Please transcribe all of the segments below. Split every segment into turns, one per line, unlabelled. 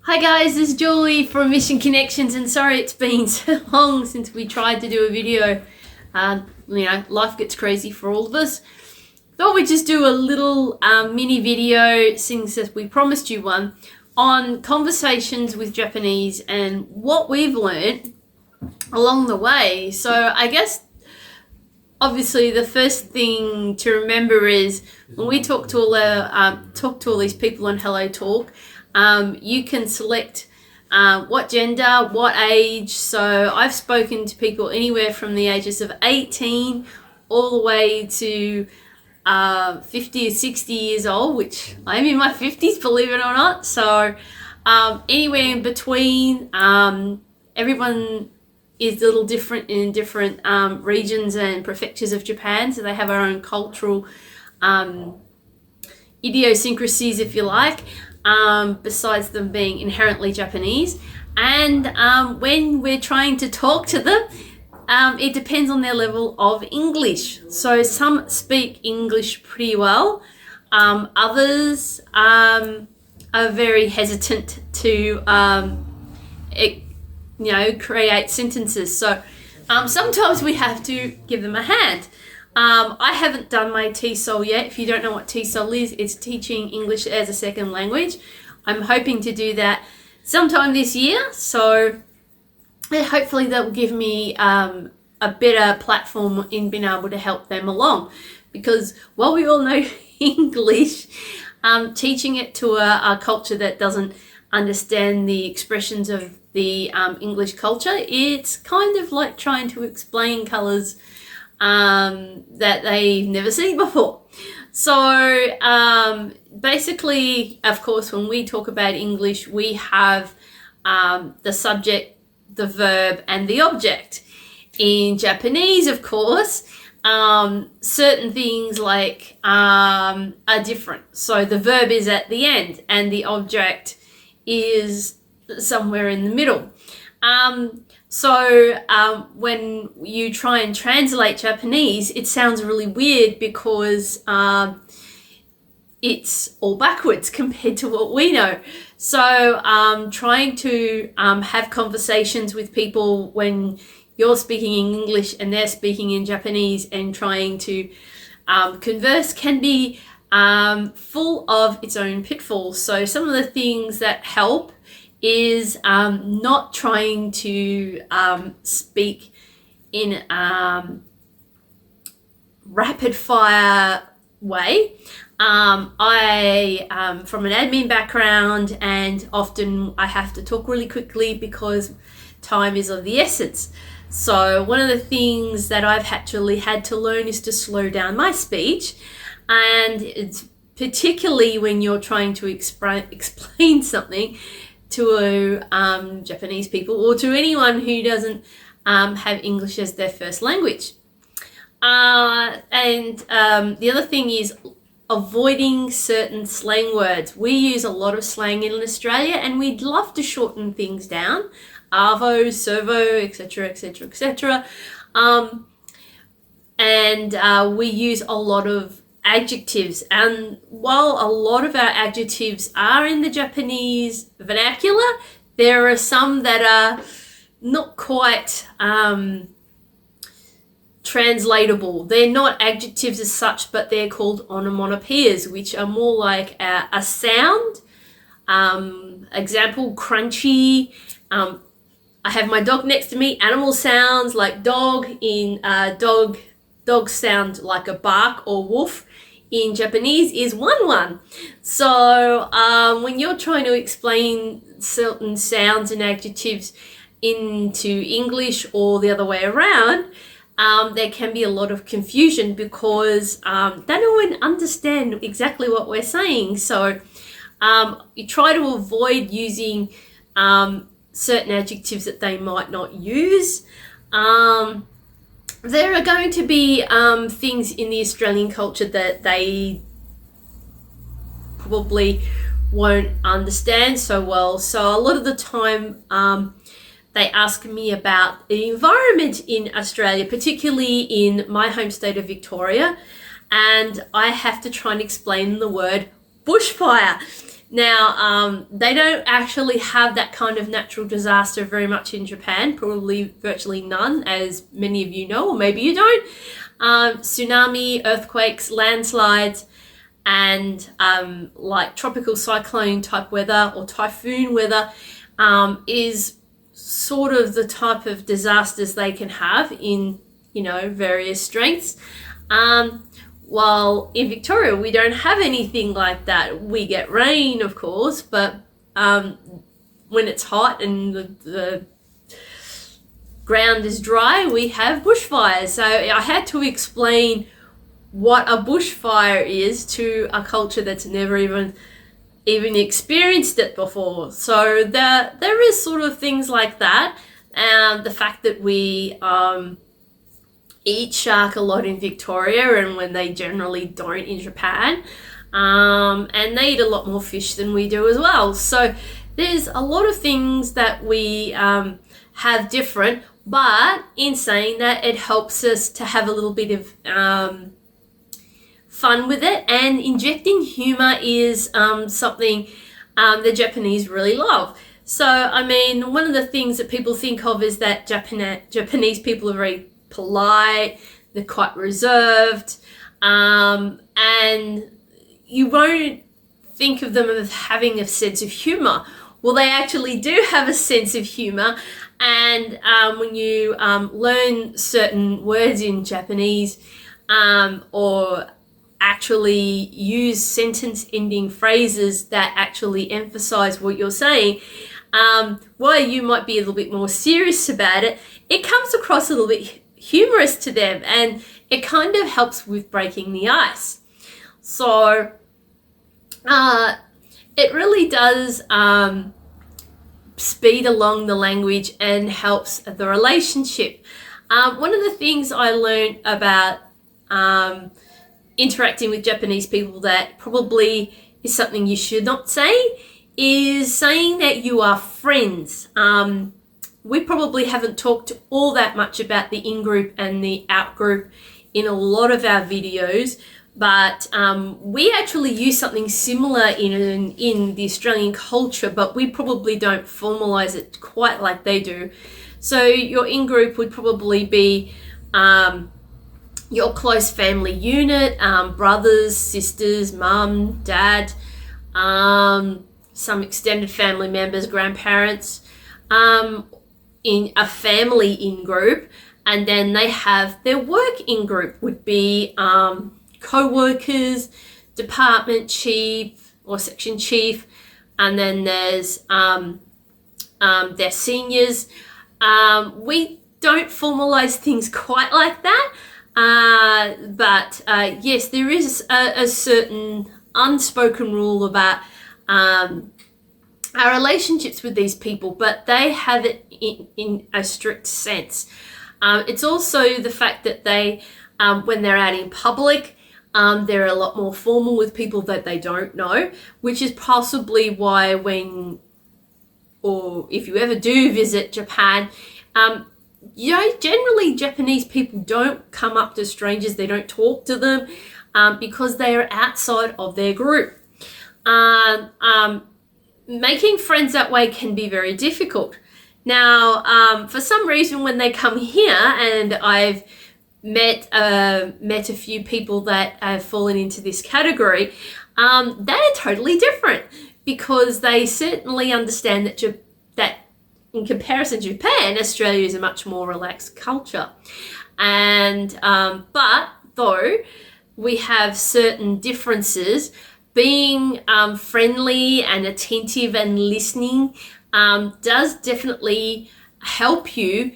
Hi guys, this is Julie from Mission Connections, and sorry it's been so long since we tried to do a video. Life gets crazy for all of us. Thought we'd just do a little mini video, since we promised you one, on conversations with Japanese and what we've learned along the way. So I guess obviously the first thing to remember is when we talk to all these people on Hello Talk, you can select what gender, what age. So I've spoken to people anywhere from the ages of 18 all the way to 50 or 60 years old, which I'm in my 50s, believe it or not. So anywhere in between. Everyone is a little different in different regions and prefectures of Japan, so they have our own cultural idiosyncrasies, if you like, besides them being inherently Japanese. And when we're trying to talk to them, it depends on their level of English. So some speak English pretty well. Others are very hesitant to create sentences. So sometimes we have to give them a hand. I haven't done my TESOL yet. If you don't know what TESOL is, it's teaching English as a second language. I'm hoping to do that sometime this year. So hopefully that will give me a better platform in being able to help them along. Because while we all know English, teaching it to a culture that doesn't understand the expressions of the English culture, it's kind of like trying to explain colours that they've never seen before. So basically, of course, when we talk about English, we have the subject, the verb, and the object. In Japanese, of course, certain things are different. So the verb is at the end and the object is somewhere in the middle. So when you try and translate Japanese, it sounds really weird because it's all backwards compared to what we know. So trying to have conversations with people when you're speaking in English and they're speaking in Japanese and trying to converse can be full of its own pitfalls. So some of the things that help is not trying to speak in rapid fire way. I am from an admin background, and often I have to talk really quickly because time is of the essence. So one of the things that I've actually had to learn is to slow down my speech, and it's particularly when you're trying to explain something to Japanese people or to anyone who doesn't have English as their first language. And the other thing is avoiding certain slang words. We use a lot of slang in Australia, and we'd love to shorten things down. Arvo, servo, etc., etc., etc. And we use a lot of adjectives, and while a lot of our adjectives are in the Japanese vernacular, there are some that are not quite translatable. They're not adjectives as such, but they're called onomatopoeias, which are more like a sound. Example, crunchy. I have my dog next to me. Animal sounds like dog in dog sound like a bark or woof in Japanese is one. So when you're trying to explain certain sounds and adjectives into English or the other way around, there can be a lot of confusion because they don't understand exactly what we're saying. So you try to avoid using certain adjectives that they might not use. There are going to be things in the Australian culture that they probably won't understand so well. So a lot of the time they ask me about the environment in Australia, particularly in my home state of Victoria, and I have to try and explain the word bushfire. Now, they don't actually have that kind of natural disaster very much in Japan, probably virtually none, as many of you know, or maybe you don't. Tsunami, earthquakes, landslides, and like tropical cyclone type weather or typhoon weather is sort of the type of disasters they can have in, various strengths. While in Victoria, we don't have anything like that. We get rain, of course, but when it's hot and the ground is dry, we have bushfires. So I had to explain what a bushfire is to a culture that's never even experienced it before. So there is sort of things like that. The fact that we eat shark a lot in Victoria, and when they generally don't in Japan, and they eat a lot more fish than we do as well. So there's a lot of things that we have different, but in saying that, it helps us to have a little bit of fun with it, and injecting humor is something the Japanese really love. So, I mean, one of the things that people think of is that Japanese people are very polite, they're quite reserved, and you won't think of them as having a sense of humor. Well, they actually do have a sense of humor, and when you learn certain words in Japanese, or actually use sentence ending phrases that actually emphasize what you're saying, while you might be a little bit more serious about it, it comes across a little bit humorous to them, and it kind of helps with breaking the ice. So it really does speed along the language and helps the relationship. One of the things I learned about interacting with Japanese people that probably is something you should not say is saying that you are friends. We probably haven't talked all that much about the in-group and the out-group in a lot of our videos, but we actually use something similar in the Australian culture, but we probably don't formalize it quite like they do. So your in-group would probably be your close family unit, brothers, sisters, mum, dad, some extended family members, grandparents, in a family in-group, and then they have their work in-group would be co-workers, department chief or section chief, and then there's their seniors. We don't formalize things quite like that, but yes, there is a certain unspoken rule about our relationships with these people, but they have it in a strict sense. It's also the fact that they, when they're out in public, they're a lot more formal with people that they don't know, which is possibly why if you ever do visit Japan, generally Japanese people don't come up to strangers, they don't talk to them, because they are outside of their group. Making friends that way can be very difficult. Now, for some reason, when they come here, and I've met a few people that have fallen into this category, they are totally different, because they certainly understand that in comparison to Japan, Australia is a much more relaxed culture. And but though we have certain differences, being friendly and attentive and listening does definitely help you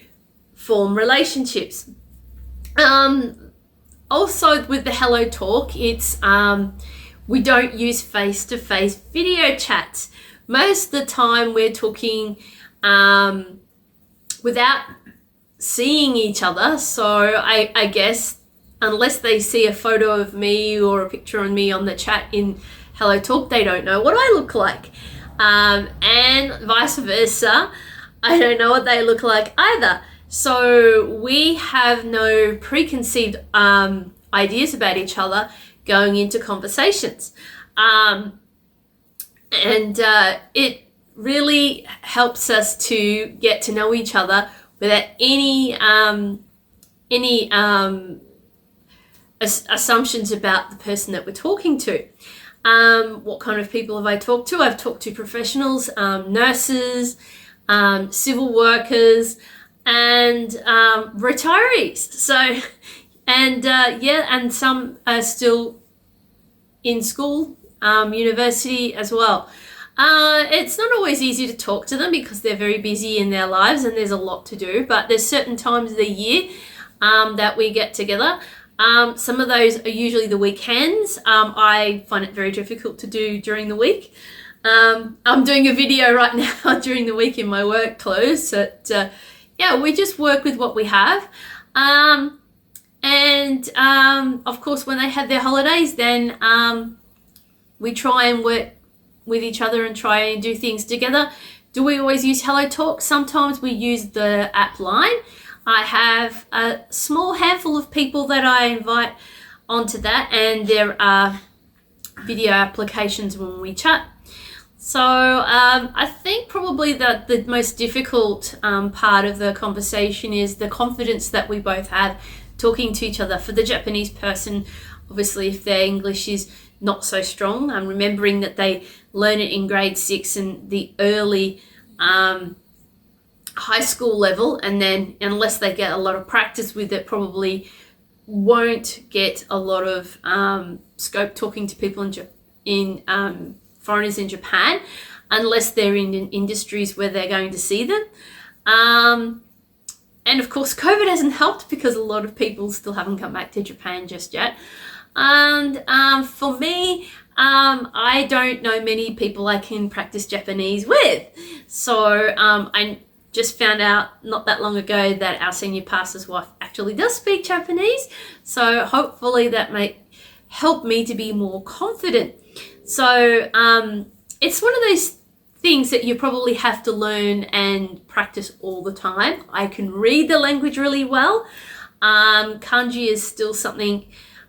form relationships. Also with the Hello Talk, it's we don't use face-to-face video chats. Most of the time we're talking without seeing each other, so I guess unless they see a photo of me or a picture of me on the chat in Hello Talk, they don't know what I look like. And vice versa, I don't know what they look like either. So we have no preconceived ideas about each other going into conversations. And And it really helps us to get to know each other without any assumptions about the person that we're talking to. What kind of people have I talked to? I've talked to professionals, nurses, civil workers, and retirees. So, and some are still in school, university as well. It's not always easy to talk to them because they're very busy in their lives and there's a lot to do, but there's certain times of the year that we get together. Some of those are usually the weekends. I find it very difficult to do during the week. I'm doing a video right now during the week in my work clothes. So we just work with what we have. Of course, when they have their holidays, then we try and work with each other and try and do things together. Do we always use HelloTalk? Sometimes we use the app Line. I have a small handful of people that I invite onto that, and there are video applications when we chat. So I think probably that the most difficult part of the conversation is the confidence that we both have talking to each other. For the Japanese person, obviously, if their English is not so strong, I'm remembering that they learn it in grade 6 and the early high school level, and then unless they get a lot of practice with it, probably won't get a lot of scope talking to people in foreigners in Japan, unless they're in industries where they're going to see them. And of course, COVID hasn't helped because a lot of people still haven't come back to Japan just yet. And for me, I don't know many people I can practice Japanese with. So I just found out not that long ago that our senior pastor's wife actually does speak Japanese. So hopefully that may help me to be more confident. So it's one of those things that you probably have to learn and practice all the time. I can read the language really well. Kanji is still something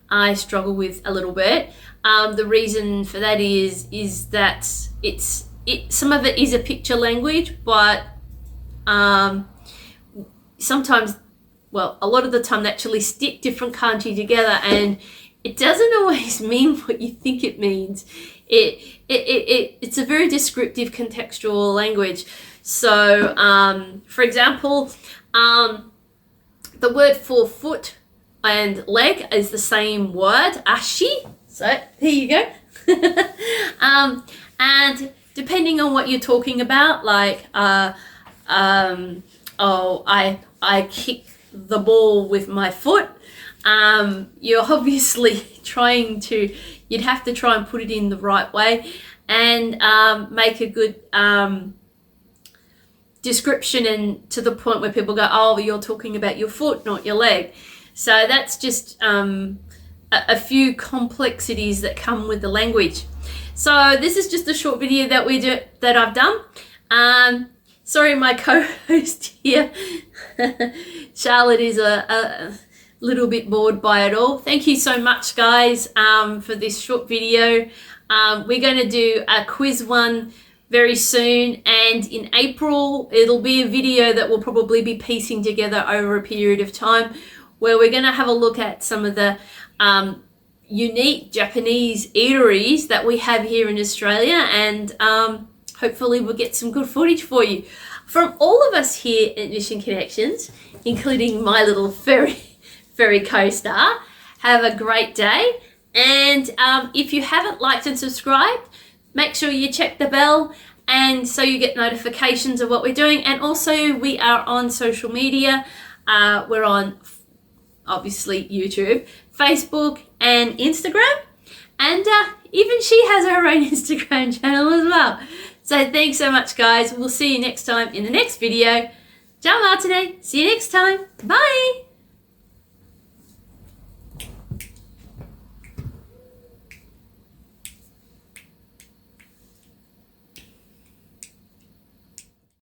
I struggle with a little bit. The reason for that is that some of it is a picture language, but sometimes, well, a lot of the time they actually stick different kanji together and it doesn't always mean what you think it means. It's a very descriptive contextual language. So, for example, the word for foot and leg is the same word, ashi. So there you go. And depending on what you're talking about, like, I kick the ball with my foot. You're obviously you'd have to try and put it in the right way and make a good description, and to the point where people go, oh, you're talking about your foot, not your leg. So that's just a few complexities that come with the language. So this is just a short video that I've done. Sorry, my co-host here, Charlotte, is a little bit bored by it all. Thank you so much, guys, for this short video. We're going to do a quiz one very soon, and in April it'll be a video that we'll probably be piecing together over a period of time, where we're going to have a look at some of the unique Japanese eateries that we have here in Australia, and hopefully we'll get some good footage for you. From all of us here at Mission Connections, including my little furry co-star, have a great day. And if you haven't liked and subscribed, make sure you check the bell, and so you get notifications of what we're doing. And also, we are on social media. We're on, obviously, YouTube, Facebook, and Instagram. And even she has her own Instagram channel as well. So thanks so much, guys. We'll see you next time in the next video. Ciao, Martine. See you next time. Bye.